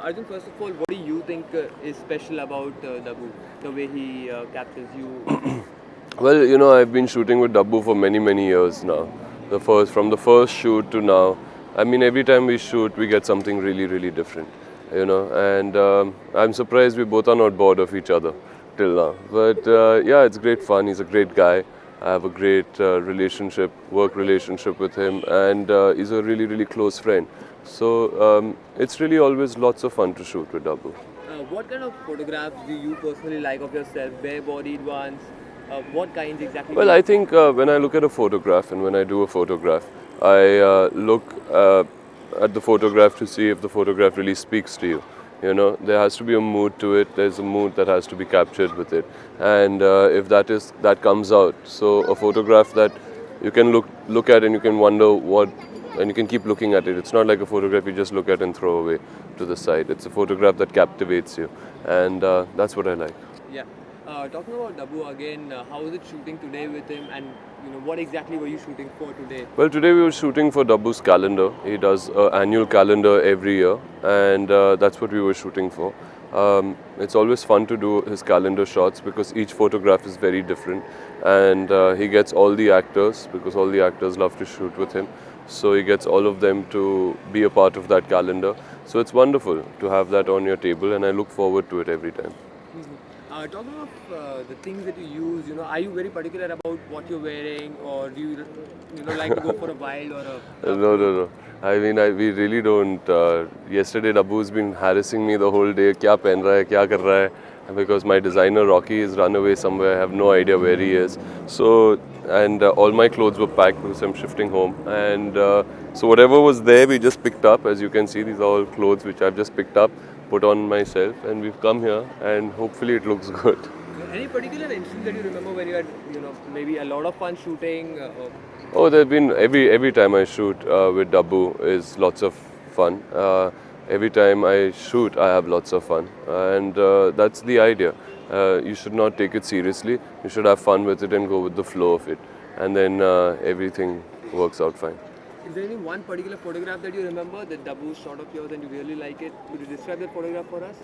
Arjun, first of all, what do you think is special about Dabu, the way he captures you? Well, I've been shooting with Dabbu for many, many years now. From the first shoot to now, I mean, every time we shoot, we get something really, really different, And I'm surprised we both are not bored of each other till now. But yeah, it's great fun. He's a great guy. I have a great work relationship with him, and he's a really, really close friend. So it's really always lots of fun to shoot with Dabbu. What kind of photographs do you personally like of yourself? Bare-bodied ones? What kinds exactly do Well, you I think when I look at a photograph and when I do a photograph, I look at the photograph to see if the photograph really speaks to you. There has to be a mood to it. There's a mood that has to be captured with it, and if that comes out, so a photograph that you can look at and you can wonder what, and you can keep looking at it. It's not like a photograph you just look at and throw away to the side. It's a photograph that captivates you, and that's what I like. Yeah. Talking about Dabu again, how was it shooting today with him, and what exactly were you shooting for today? Well, today we were shooting for Dabbu's calendar. He does an annual calendar every year, and that's what we were shooting for. It's always fun to do his calendar shots because each photograph is very different, and he gets all the actors because all the actors love to shoot with him. So he gets all of them to be a part of that calendar. So it's wonderful to have that on your table, and I look forward to it every time. Talking of the things that you use, are you very particular about what you're wearing, or do you like to go for a wild or a No, no, no. I mean, we really don't. Yesterday, Dabbu's been harassing me the whole day. क्या पहन रहा है, क्या कर रहा है? Because my designer Rocky is run away somewhere. I have no idea where he is. So, and all my clothes were packed because I'm shifting home. And so whatever was there, we just picked up. As you can see, these are all clothes which I've just picked up, put on myself, and we've come here. And hopefully, it looks good. Any particular instance that you remember when you had, maybe a lot of fun shooting? Oh, there've been every time I shoot with Dabbu is lots of fun. Every time I shoot, I have lots of fun, and that's the idea. You should not take it seriously. You should have fun with it and go with the flow of it, and then everything works out fine. Is there any one particular photograph that you remember that Dabu shot of yours and you really like it? Could you describe that photograph for us?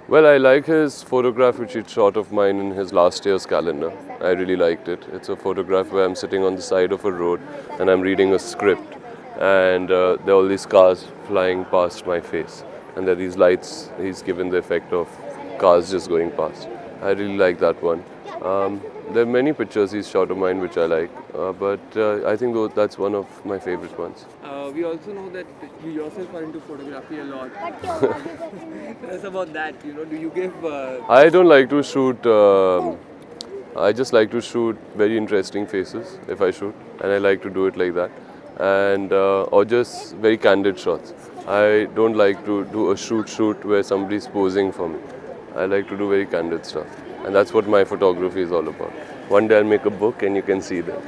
Well, I like his photograph which he shot of mine in his last year's calendar. I really liked it. It's a photograph where I'm sitting on the side of a road and I'm reading a script, and there are all these cars flying past my face, and there are these lights. He's given the effect of cars just going past. I really like that one. There are many pictures he's shot of mine which I like, but I think that's one of my favorite ones. We also know that you yourself are into photography a lot. Tell us about that. Do you give? I don't like to shoot. I just like to shoot very interesting faces if I shoot, and I like to do it like that, and or just very candid shots. I don't like to do a shoot where somebody's posing for me. I like to do very candid stuff, and that's what my photography is all about. One day I'll make a book, and you can see them.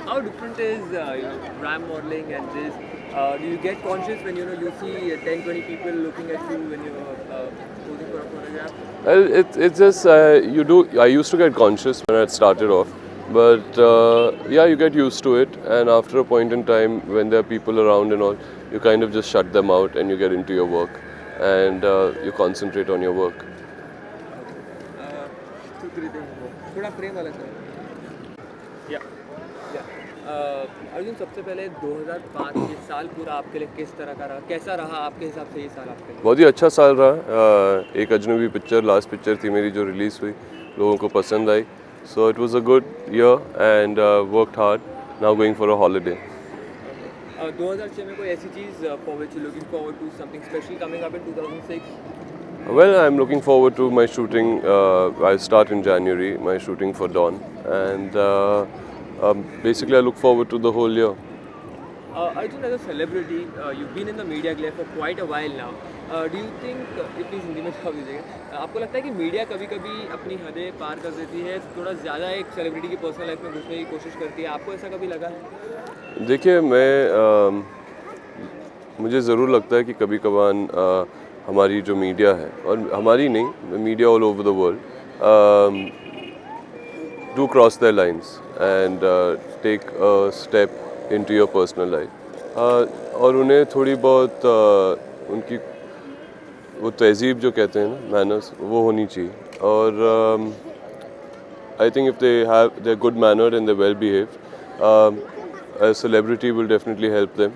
How different is ram modeling and this? Do you get conscious when you see 10, 20 people looking at you when you're posing for a photograph? Well, it's just you do. I used to get conscious when I started off, but yeah, you get used to it, and after a point in time, when there are people around and all, you kind of just shut them out and you get into your work, and you concentrate on your work. थोड़ा frame वाला sir या अर्जुन सबसे पहले 2005 ये साल पूरा आपके लिए किस तरह का रहा कैसा रहा आपके हिसाब से ये साल आपके लिए बहुत ही अच्छा साल रहा। एक अजनबी पिक्चर लास्ट पिक्चर थी मेरी जो रिलीज़ हुई, लोगों को पसंद आई। So it was a good year and worked hard, now going for a holiday. 2006 में कोई ऐसी चीज़ for which you looking forward to something special coming up in 2006? Well, I'm looking forward to my shooting. I start in January, my shooting for Dawn, and basically I look forward to the whole year. Arjun, as a celebrity, you've been in the media glare for quite a while now. Do you think, इतनी हिंदी में जवाब दीजिएगा, आपको लगता है कि media कभी-कभी अपनी हदें पार कर देती है, थोड़ा ज़्यादा एक सेलिब्रिटी की पर्सनल लाइफ में घुसने की कोशिश करती है, आपको ऐसा कभी लगा है? देखिए, मुझे ज़रूर लगता है कि कभी कभार हमारी जो मीडिया है, और हमारी नहीं, media all over the world do cross their lines and take a step into your personal life, और उन्हें थोड़ी बहुत उनकी वो तहजीब जो कहते हैं ना, मैनर्स, वो होनी चाहिए. और I think if they're good mannered and they're well behaved, a celebrity will definitely help them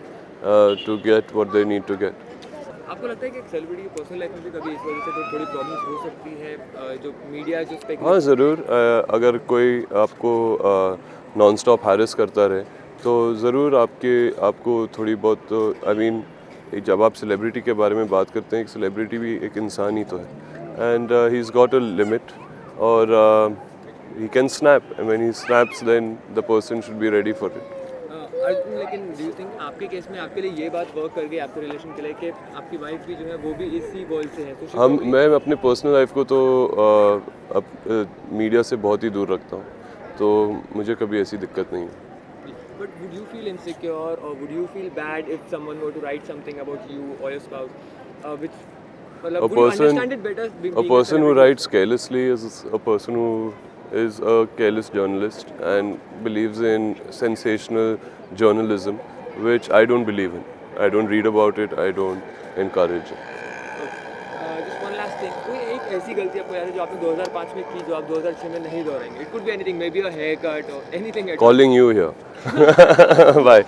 to get what they need to get. आपको लगता है कि एक सेलिब्रिटी की पर्सनल लाइफ में भी कभी इस वजह से थोड़ी प्रॉब्लम्स हो सकती है, जो मीडिया जो हाँ ज़रूर. अगर कोई आपको नॉन स्टॉप हैरेस करता रहे तो ज़रूर आपको थोड़ी बहुत, आई मीन, जब आप सेलिब्रिटी के बारे में बात करते हैं, एक सेलिब्रिटी भी एक इंसान ही तो है. And he is got a limit. और he can snap, and when he snaps then the person should be ready for it. लेकिन डू यू थिंक आपके केस में आपके लिए ये बात वर्क कर गई आपके रिलेशन के लिए कि आपकी वाइफ भी जो है वो भी इसी वर्ल्ड से है, तो she probably- मैं अपने पर्सनल लाइफ को तो मीडिया से बहुत ही दूर रखता हूँ, तो मुझे कभी ऐसी दिक्कत नहीं है. But would you feel insecure or would you feel bad if someone were to write something about you or your spouse, which would you understand it better being A person who celebrity? writes carelessly is a person who is a careless journalist and believes in sensational journalism, which I don't believe in. I don't read about it. I don't encourage it. Just one last thing, कोई एक ऐसी गलती आपको याद है जो आपने 2005 में की जो आप 2006 में नहीं दोहराएंगे? It could be anything, maybe a haircut or anything at all. Calling you here. Bye.